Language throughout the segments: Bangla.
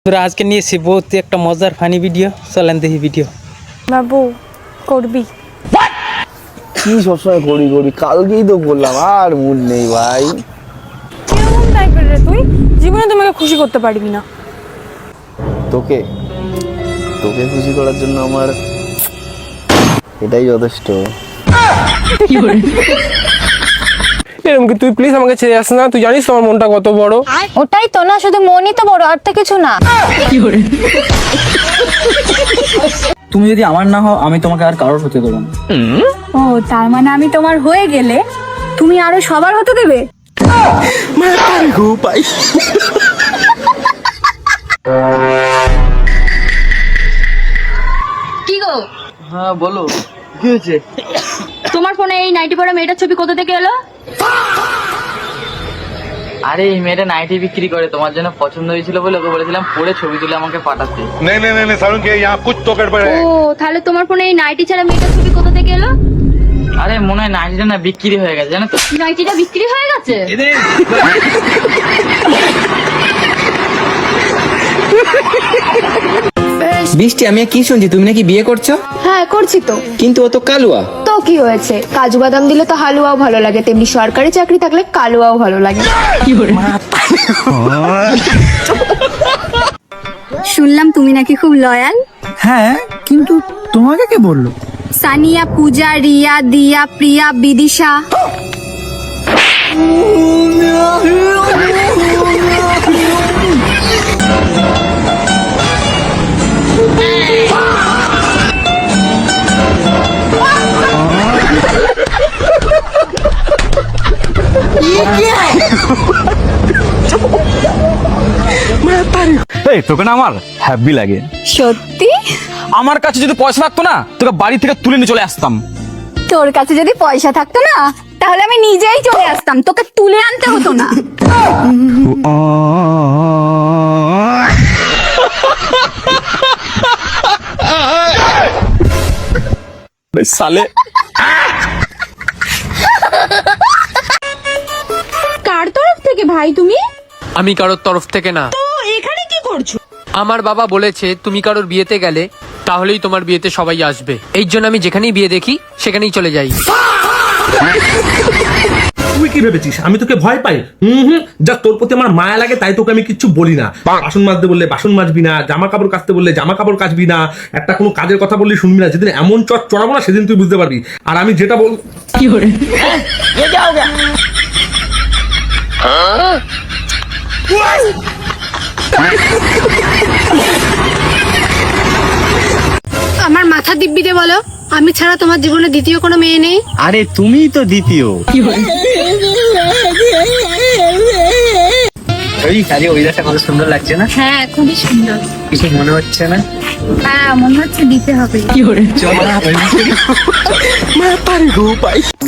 তোরা আজকে নিয়েছি বহুত একটা মজার ফানি ভিডিও, চলেন দেখি ভিডিও। বাবু করবি কি সবসময় করি করি, কালকেই তো বললাম, আর মুড নেই ভাই। কেমন টাইপের রে তুই? জীবনে তোমাকে খুশি করতে পারবি না। তোকে তোকে খুশি করার জন্য আমার এটাই যথেষ্ট। এরকম কি তুই প্লিজ আমাকে ছেড়ে আসিস না, তুই জানিস তোমার মনটা কত বড়। ওটাই তো না, শুধু মনই তো বড়, আর তো কিছু না। তুমি যদি আমার না হও আমি তোমাকে আর কারোর হতে দেবো না। ও তার মানে আমি তোমার হয়ে গেলে তুমি আরো সবার হতে দেবে? কি গো? হ্যাঁ বলো, কি হয়েছে? তোমার ফোনে এই নাইটি পরা মেয়েটার ছবি কোথা থেকে এলো? আরে এই মেয়েটা নাইটি বিক্রি করে, তোমার জন্য পছন্দ হয়েছিল বলে ওকে বলেছিলাম পরে ছবি তুলে আমাকে পাঠাতে। नहीं नहीं नहीं सारुण के यहाँ कुछ तो गड़बड़ है। ও তাহলে তোমার ফোনে এই নাইটি ছাড়া মেয়েটার ছবি কোথা থেকে এলো? আরে মনে হয় নাইটিটা না বিক্রি হয়ে গেছে, জানো তো। নাইটিটা বিক্রি হয়ে গেছে? বৃষ্টি, আমি কি শুনছি তুমি নাকি বিয়ে করছো? হ্যাঁ করছি তো। কিন্তু ও তো কালুয়া। তো কি হয়েছে, কাজু বাদাম দিলে তো হালুয়াও ভালো লাগে, তেমনি সরকারি চাকরি থাকলে কালুয়াও ভালো লাগে। শুনলাম তুমি নাকি খুব লয়াল। হ্যাঁ, কিন্তু তোমাকে কে বললো? সানিয়া, পূজা, রিয়া, দিয়া, প্রিয়া, বিদিশা। তোকে না আমার হ্যাপি লাগে। সত্যি? আমার কাছে যদি পয়সা থাকতো না, তোকে বাড়ি থেকে তুলে নিয়ে চলে আসতাম। তোর কাছে যদি পয়সা থাকতো না, তাহলে আমি নিজেই চলে আসতাম, তোকে তুলে আনতে হতো না। সালে কার তরফ থেকে ভাই তুমি? আমি কারোর তরফ থেকে না। তো এখানে কি করছো? আমার বাবা বলেছে তুমি কারোর বিয়েতে গেলে তাহলেই তোমার বিয়েতে সবাই আসবে, এই জন্য আমি যেখানেই বিয়ে দেখি সেখানেই চলে যাই। তুই কি ভেবেছিস আমি তোকে ভয় পাই? যা তোর প্রতি আমার মায়া লাগে তাই তোকে আমি কিচ্ছু বলি না। বাসন মাজতে বললে বাসন মাজবি না, জামা কাপড় কাচতে বললে জামা কাপড় কাচবি না, একটা কোনো কাজের কথা বললে শুনবি না। যেদিন এমন চট চড়াবো না সেদিন তুই বুঝতে পারবি। আর আমি যেটা বল কি করে আমার মাথা দিব্যি দিয়ে বলো, আমি ছাড়া তোমার জীবনে দ্বিতীয় কোনো মেয়ে নেই? আরে তুমিই তো দ্বিতীয়। ওই আরে ওইটা কত সুন্দর লাগছে না? হ্যাঁ খুবই সুন্দর। কিছু মনে হচ্ছে না? হ্যাঁ মনে হচ্ছে দিতে হবে।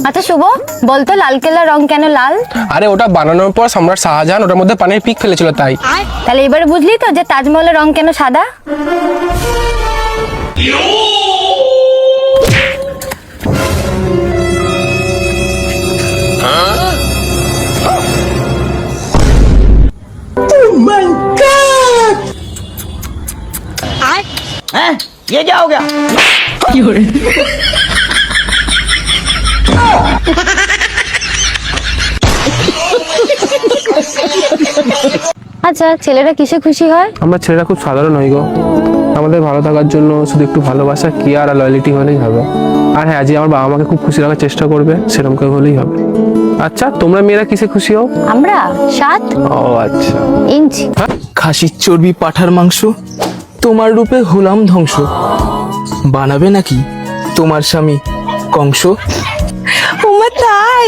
আচ্ছা শুভ, বলতো লালকেল্লার রং কেন লাল? আরে ওটা বানানোর পর সম্রাট শাহজাহান ওটার মধ্যে পানির পিক ফেলেছিল তাই। তাহলে এবারে বুঝলি তো যে তাজমহলের রং কেন সাদা? ये क्या हो गया? কি করে আচ্ছা ছেলেরা কিসে খুশি হয়? আমরা ছেলেরা খুব সাধারণ হই গো, আমাদের ভালো থাকার জন্য শুধু একটু ভালোবাসা, কেয়ার আর লয়ালিটি হলেই হবে। আর হ্যাঁ, আজ আমার বাবা মাকে খুব খুশি রাখার চেষ্টা করবে, সেরকম কেউ হলেই হবে। আচ্ছা তোমরা মেয়েরা কিসে খুশি হও? আমরা 7 ও আচ্ছা। ইঞ্চি। খাসির চর্বি, পাঠার মাংস, তোমার রূপে হলাম ধ্বংস। বানাবে নাকি তোমার স্বামী কংস? ওমা তাই?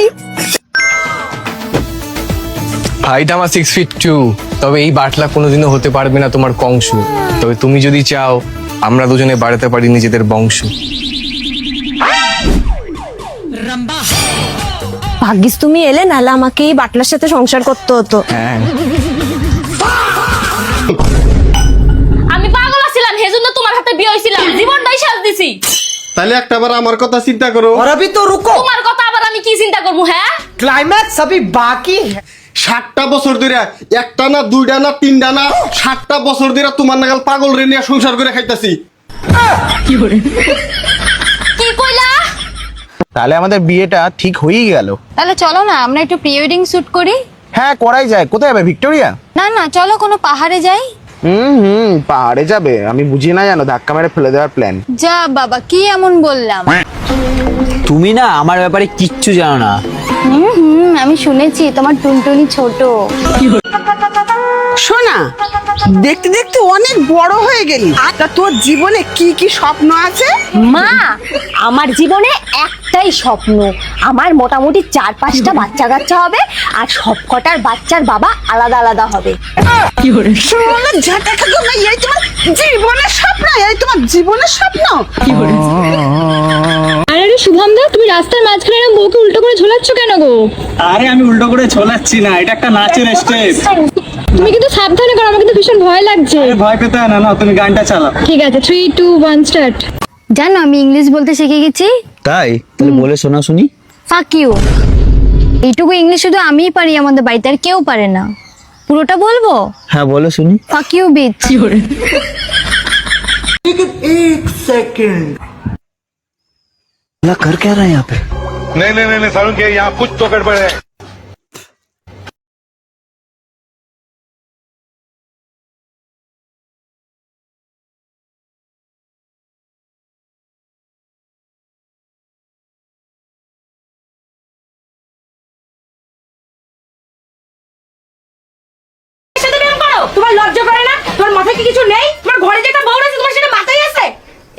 হাইট আমার 6'2", তবে এই বাটলা কোনোদিনও হতে পারবে না তোমার কংস। তবে তুমি যদি চাও আমরা দুজনে বাড়াতে পারি নিজেদের বংশ। ভাগ্যিস তুমি এলে, নাহলে আমাকে এই বাটলার সাথে সংসার করতে হতো। হ্যাঁ, আমি পাগল ছিলাম, সেজন্য তোমার হাতে বিয়ে হইছিলাম, জীবনটাই সাজ দিছি। তাহলে একটাবার আমার কথা চিন্তা করো। और अभी तो रुको, তোমার কথা আবার আমি কি চিন্তা করব? হ্যাঁ क्लाइमैक्स अभी बाकी है। 60টা বছর ধরে একটা না দুইটা না তিনটা না 60টা বছর ধরে তোমার নাগাল পাগল রে নিয়ে সংসার করে খাইতাছি। কি কইলা? তাহলে আমাদের বিয়েটা ঠিক হয়েই গেল। তাহলে চলো না আমরা একটু প্রি ওয়েডিং শুট করি। হ্যাঁ করাই যায়। কোথায় যাবে? ভিক্টোরিয়া? না না, চলো কোনো পাহাড়ে যাই। পাহাড়ে যাবে? আমি বুঝি না জানো, ধাক্কা মেরে ফেলে দেওয়ার প্ল্যান। যা বাবা, কি এমন বললাম? তুমি না আমার ব্যাপারে কিচ্ছু জানো না। আমি শুনেছি তোমার টুনটুনি ছোট। শোনা, দেখতে দেখতে অনেক বড় হয়ে গেলি, তা তোর জীবনে কি কি স্বপ্ন আছে? মা, আমার জীবনে একটাই স্বপ্ন, আমার মোটামুটি 4-5টা বাচ্চা কাচ্চা হবে আর সব কটার বাচ্চার বাবা আলাদা আলাদা হবে। শোনা ঝাঁটা মা, এই তোমার জীবনের স্বপ্ন? এই তোমার জীবনের স্বপ্ন? আরে শুভম দা, তুমি রাস্তার মাঝখানে এরকম বউকে উল্টো করে ঝোলাচ্ছ কেন গো? আরে আমি উল্টো করে ঝোলাচ্ছি না, এটা একটা নাচের স্টেপ। তুমি কিন্তু সাবধানে করো, আমার কিন্তু ভীষণ ভয় লাগছে। ভয় পেতে হয় না, না তুমি গানটা চালাও। ঠিক আছে, 3, 2, 1 স্টার্ট। জানো আমি ইংলিশ বলতে শিখে গেছি। তাই? তাহলে বলে শোনা শুনি। Fuck you. এইটুকু ইংলিশ শুধু আমিই পারি, আমাদের বাড়িতে আর কেউ পারে না। পুরোটা বলবো? হ্যাঁ বলে শুনি। Fuck you beach. कर क्या रहा है यहाँ पे? नहीं नहीं नहीं सारुण के यहाँ कुछ तो गड़बड़ है। তোমার লজ্জা করে না? তোমার মাথায় কি কিছু নেই? তোমার ঘরে যেটা বউ আছে তোমার সেটা মাথায় আছে?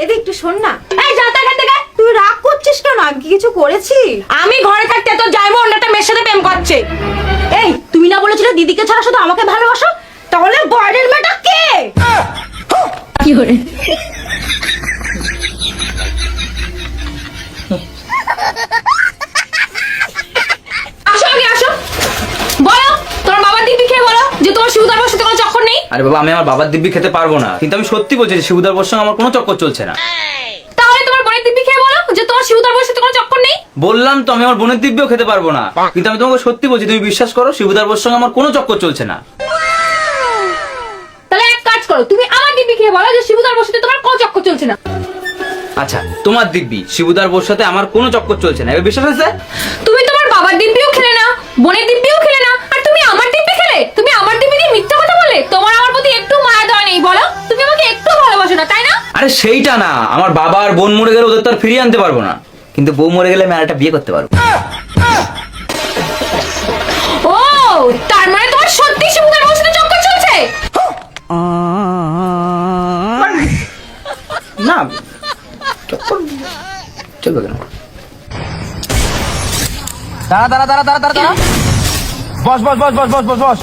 এদিকে একটু শোন না। এই যা তো এখান থেকে। তুই রাগ করছিস কেন? আমি কি কিছু করেছি? আমি ঘরে থাকতে তো যাইবো অন্য একটা মেয়ের সাথে প্রেম করছে। এই তুমি না বলেছিলে দিদিকে ছাড়া শুধু আমাকে ভালোবাসো? তাহলে বাইরের মেয়েটা কে? কি করে? আসো আগে আসো। বলো তোমার বাবার দিদি খেয়ে বলো যে তোমার শিবুদার বসে কোনো চক্কর নেই। আরে বাবা, আমি আমার বাবার দিব্যি খেতে পারবো না, কিন্তু আমি সত্যি বলছি যে শিবুদার বোর সঙ্গে আমার কোনো চক্কর চলছে না। তাহলে তোমার বোনের দিদি খেয়ে বলো যে তোমার শিবুদার বসে কোনো চক্কর নেই। বললাম তো আমি আমার বোনের দিব্যিও খেতে পারবো না, কিন্তু আমি তোমাকে সত্যি বলছি, তুমি বিশ্বাস করো শিবুদার বোর সঙ্গে আমার কোনো চক্কর চলছে না। তাহলে এক কাজ করো, তুমি আমার দিদি খেয়ে বলো যে শিবুদার বসে তোমার কোনো চক্কর চলছে না। আচ্ছা, তোমার দিব্যি শিবুদার বোর সাথে আমার কোনো চক্কর চলছে না, এবার বিশ্বাস হয়েছে? তুমি তোমার বাবার দিব্যিও খেলে না, বোনের দিব্যিও খেলে না, আর তুমি আমার দিব্যি খেলে। তুমি আমার দিব্যি দিয়ে মিথ্যা কথা বলে। তোমার আমার প্রতি একটু মায়া দয়া নেই বলো? তুমি আমাকে একটু ভালোবাসো না, তাই না? আরে সেইটা না, আমার বাবা আর বোন মরে গেলে ওদের তো আর ফিরিয়ে আনতে পারবো না, কিন্তু বউ মরে গেলে আমি আর একটা বিয়ে করতে পারবো। ও, তার মানে তোমার সত্যি শিবুদার বসে চক্কর চলছে? না, চক্কর চলবে কেন? দাঁড়া দাঁড়া দাঁড়া দাঁড়া দাঁড়া দাঁড়া, বস বস বস বস বস বস বস।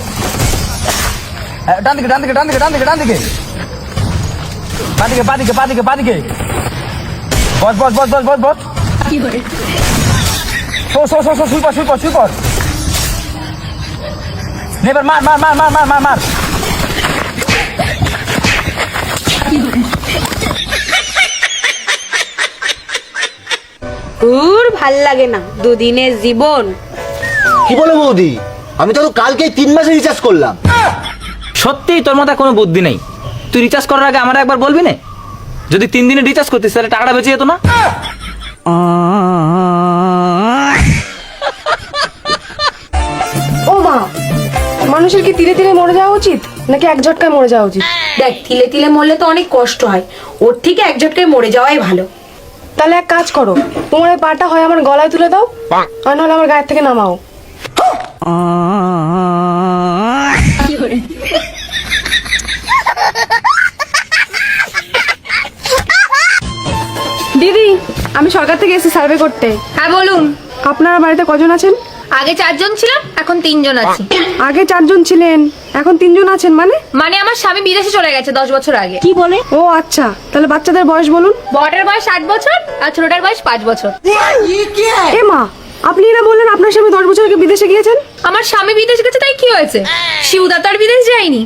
ডান দিকে ডান দিকে ডান দিকে ডান দিকে ডান দিকে, বাদিকে বাদিকে বাদিকে বাদিকে, বস বস বস বস বস বস। কি করে? শুই পর শুই পর শুই পর। এবার মার মার মার মার মার মার মার। ভাল লাগে না, দুদিনের জীবন। কি বলে বৌদি? আমি তো কালকে 3 মাসে রিচার্জ করলাম। সত্যি তোর মাথায় কোনো বুদ্ধি নেই? তুই রিচার্জ করার আগে আমার একবার বলবি না? যদি 3 দিনে রিচার্জ করতিস তাহলে টাকাটা বেঁচে যেত না? ও মা, মানুষের কি তিলে তিলে মরে যাওয়া উচিত নাকি এক ঝটকায় মরে যাওয়া উচিত? দেখ, তিলে তিলে মরলে তো অনেক কষ্ট হয়, ওর থেকে এক ঝটকায় মরে যাওয়াই ভালো। তাহলে এক কাজ করো, তোমার এই পাটা হয় আমার গলায় তুলে দাও, আর নাহলে আমার গায়ের থেকে নামাও। কি করে? দিদি, আমি সরকার থেকে এসেছি সার্ভে করতে। হ্যাঁ বলুন। আপনারা বাড়িতে কজন আছেন? আগে 4 জন ছিলাম, এখন 3 জন আছি। আগে 4 জন ছিলেন, এখন 3 জন আছেন মানে? মানে আমার স্বামী বিদেশে চলে গেছে 10 বছর আগে। কি বলে? ও আচ্ছা, তাহলে বাচ্চাদের বয়স বলুন। বড়টার বয়স 8 বছর আর ছোটটার বয়স 5 বছর। এ মা, আপনি না বললেন আপনার স্বামী 10 বছর আগে বিদেশে গিয়েছেন? আমার স্বামী বিদেশে গেছে তাই কি হয়েছে? শিবুদা তো আর বিদেশ যায়নি।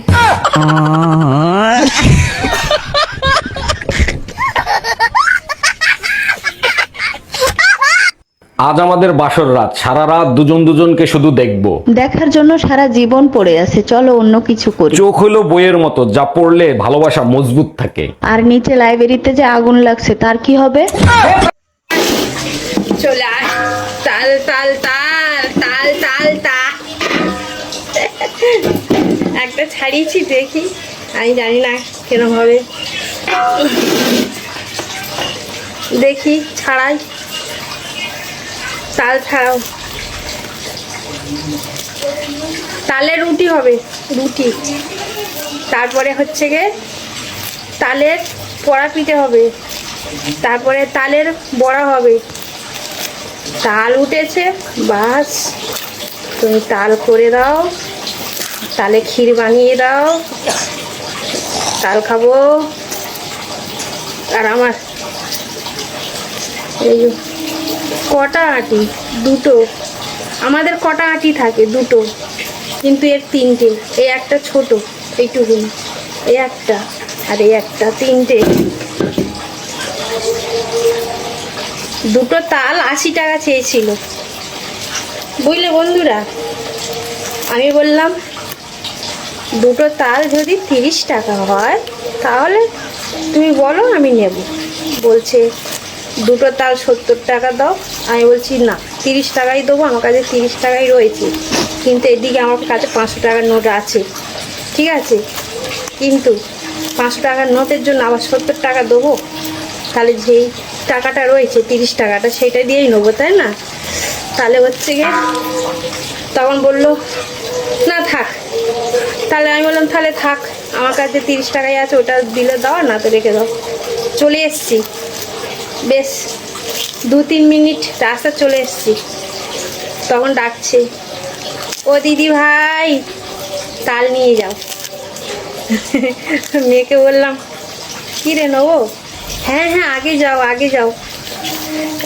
আজ আমাদের বাসর রাত, সারা রাত দুজন দুজনকে শুধু দেখবো। দেখার জন্য সারা জীবন পড়ে আছে, চলো অন্য কিছু করি। চোখ হলো বইয়ের মতো, যা পড়লে ভালোবাসা মজবুত থাকে। আর নিচে লাইব্রেরিতে যে আগুন লাগছে তার কি হবে? চলে আয়, তাল তাল তাল তাল তাল তা। একটা ছাড়িয়েছি, দেখি, আমি জানি না কেরম হবে, দেখি ছাড়াই। তাল ছাড়াও, তালের রুটি হবে, রুটি। তারপরে হচ্ছে গে তালের পোড়া পিঠে হবে, তারপরে তালের বড়া হবে। তাল উঠেছে, বাস তুমি তাল করে দাও, তালে ক্ষীর বানিয়ে দাও, তাল খাবো। আর আমার এই কটা আটি, দুটো, আমাদের কটা আটি থাকে, দুটো, কিন্তু এর তিনটে। এই একটা ছোট, এইটুকুনি, এই একটা, আর এই একটা, তিনটে। দুটো তাল 80 টাকা চেয়েছিল, বুঝলে বন্ধুরা। আমি বললাম দুটো তাল যদি 30 টাকা হয় তাহলে তুমি বলো, আমি নেব। বলছে দুটো তাল 70 টাকা দাও। আমি বলছি না, 30 টাকাই দেবো, আমার কাছে 30 টাকাই রয়েছে, কিন্তু এদিকে আমার কাছে 500 টাকার নোট আছে, ঠিক আছে, কিন্তু 500 টাকার নোটের জন্য আবার 70 টাকা দেবো, তাহলে যেই টাকাটা রয়েছে 30 টাকাটা সেটা দিয়েই নেবো, তাই না? তাহলে হচ্ছে গিয়ে তখন বললো না থাক। তাহলে আমি বললাম তাহলে থাক, আমার কাছে 30 টাকাই আছে, ওটা দিলে দাও, না তো রেখে দাও। চলে এসছি, বেশ 2-3 মিনিট রাস্তা চলে এসছি, তখন ডাকছে, ও দিদি ভাই তাল নিয়ে যাও। মেয়েকে বললাম কী রে নেবো? হ্যাঁ হ্যাঁ, আগে যাও আগে যাও।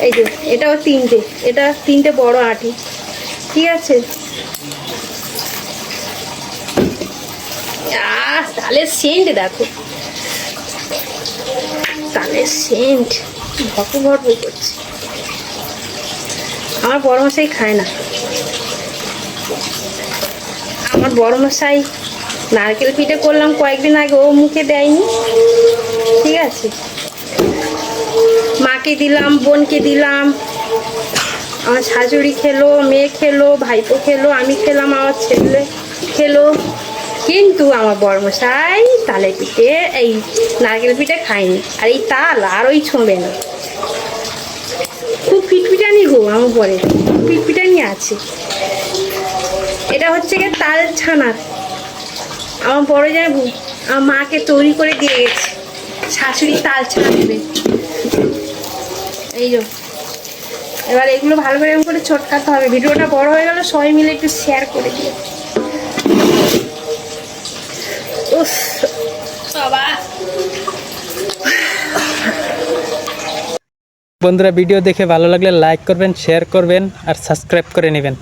এই যে এটাও 3টে, এটা 3টে বড় আটি, ঠিক আছে। তালের সেন্ট দেখো, তালের সেন্ট ভরপুর ভরপুর করছে। আমার বড় মশাই খায় না, আমার বড় মশাই নারকেল পিঠে করলাম কয়েকদিন আগে, ও মুখে দেয়নি, ঠিক আছে। মাকে দিলাম, বোনকে দিলাম, আমার শাশুড়ি খেলো, মেয়ে খেলো, ভাইপো খেলো, আমি খেলাম, আমার ছেলে খেলো, কিন্তু আমার বড়মশাই তালের পিঠে, এই নারকেল পিঠে খায়নি। আর এই তাল আর ওই ছোঁবে না, খুব পিটপিটানি গো আমার পরে, পিটপিটানি আছে। এটা হচ্ছে গিয়ে তাল ছানার, আমার বড় যাবো আমার মাকে তৈরি করে দিয়ে গেছে, শাশুড়ি তাল ছানা দেবে। এই যে এবার এগুলো ভালো করে এরকম করে চটকাতে হবে। ভিডিওটা বড় হয়ে গেল, সবাই মিলে একটু শেয়ার করে দিও। বন্ধুরা ভিডিও দেখে ভালো লাগলে লাইক করবেন, শেয়ার করবেন আর সাবস্ক্রাইব করে নেবেন।